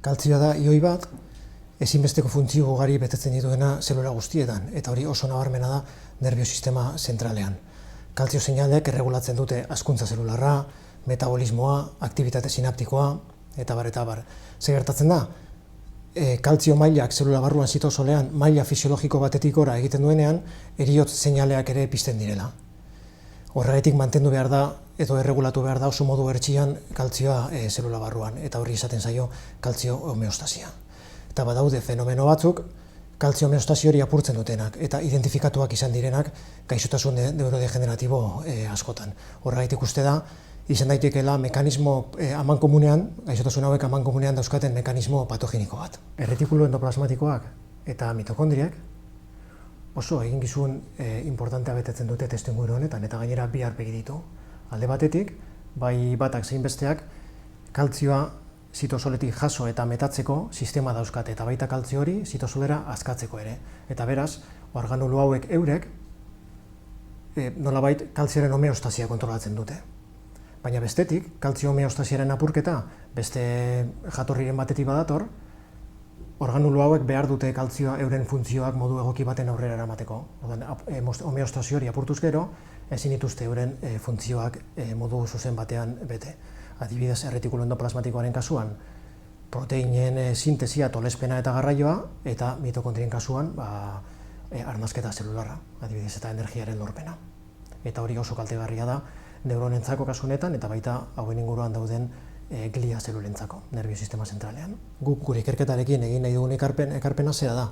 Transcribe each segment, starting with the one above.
Kaltzioa da ioi bat, ezinbesteko funtzio ugari betetzen dituena zelula guztietan, eta hori oso nabarmena da nerbiosistema zentralean. Kaltzio seinaleek erregulatzen dute hazkuntza zelularra, metabolismoa, aktibitate sinaptikoa, eta bar. Zer gertatzen da? Kaltzio mailak zelula barruan zitosolean maila fisiologiko batetik gora egiten duenean, heriotz seinaleak ere pizten direla. Horregatik mantendu behar da, edo erregulatu behar da oso modu bertsian kaltzioa zelula barruan, eta horri izaten zaio kaltzio homeostasia. Eta badaude fenomeno batzuk, kaltzio homeostasi hori apurtzen dutenak, eta identifikatuak izan direnak gaixotasun neurodegeneratibo askotan. Horregatik uste da, izan daitekeela mekanismo amankomunean, gaixotasun hauek amankomunean dauzkaten mekanismo patogeniko bat. Erretikulu endoplasmatikoak eta mitokondriak oso eginkizun importantea betetzen dute testuinguru honetan, eta gainera bi aurpegi ditu. Alde batetik, bai batak zein besteak, kaltzioa zitosoletik jaso eta metatzeko sistema dauzkate, eta baita kaltzio hori zitosolera askatzeko ere. Eta beraz, organulu hauek eurek nolabait kaltzioaren homeostasia kontrolatzen dute. Baina bestetik, kaltzio homeostasiaren apurketa beste jatorriren batetik badator, organulu hauek behar dute kaltzioa euren funtzioak modu egoki baten aurrera eramateko. Homeostasi hori apurtuz gero, ezin dituzte euren funtzioak modu zuzen batean bete. Adibidez, erretikulu endoplasmatikoaren kasuan, proteinen sintesia, tolespena eta garraioa, eta mitokondrien kasuan, arnazketa zelularra, adibidez, eta energiaren lorpena. Eta hori oso kaltegarria da neuronentzako kasunetan, eta baita hauen inguruan dauden glia zelulentzako, nerbiosistema zentralean. Guk gure ikerketarekin egin nahi dugun ekarpena zera da.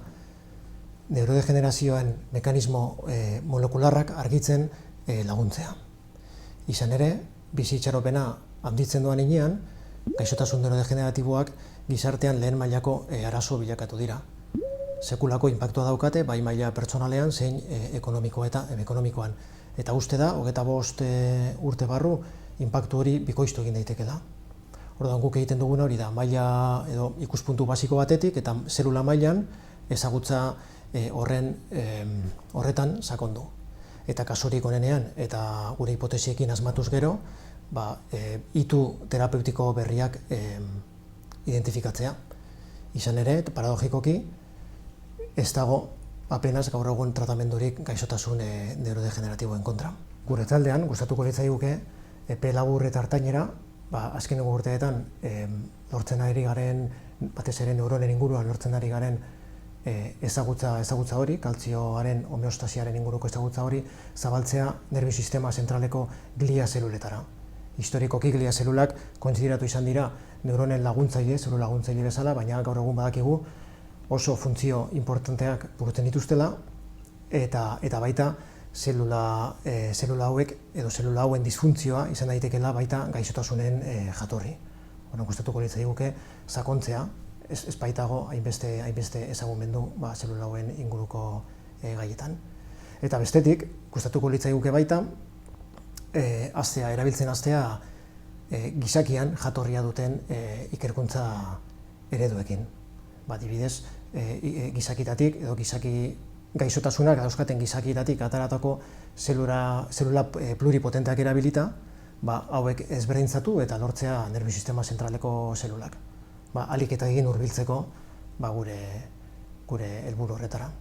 Neurodegenerazioen mekanismo molekularrak argitzen laguntzea. Izan ere, bizi itxaropena handitzen doan inean, gaixotasun neurodegeneratiboak gizartean lehen mailako arazo bilakatu dira. Sekulako inpaktua daukate, bai maila pertsonalean zein ekonomikoan. Eta uste da, 25 urte barru, inpaktu hori bikoiztu egin daitekela. Orduan guk egiten duguna hori da, maila edo ikuspuntu basiko batetik eta zelula mailan ezagutza horretan sakondu. Eta kasurik onenean eta gure hipotesiekin asmatuz gero, itu terapeutiko berriak identifikatzea. Izan ere, paradogikoki, ez dago apenas gaur egun tratamendurik gaixotasun neurodegeneratiboen kontra. Gure taldean, gustatuko litzaiguke, epe labur eta hartainera, azkeneko urteetan lortzen ari garen, batez ere neuronen inguruan lortzen ari garen ezagutza hori, kaltzioaren homeostasiaren inguruko ezagutza hori, zabaltzea nerbiosistema zentraleko glia zeluletara. Historikoki glia zelulak kontsideratu izan dira neuronen laguntzaile, zelula laguntzaile bezala, baina gaur egun badakigu oso funtzio importanteak burutzen dituztela, eta baita zelula hauek edo zelula hauen disfuntzioa izan daitekeela baita gaixotasunen jatorri. Gustatuko litzaiguke sakontzea, ez baitago hainbeste ezagumendu zelula hauen inguruko gaietan. Eta bestetik, gustatuko litzaiguke baita, erabiltzen hastea gizakian jatorria duten ikerkuntza ereduekin. Adibidez, gizakitatik edo gizaki gaixotasunak dauzkaten gizakitatik ataratako zelula pluripotenteak erabilita, hauek ezberdintzatu eta lortzea nerbiosistema zentraleko zelulak. Ahalik eta egin hurbiltzeko gure helburu horretara.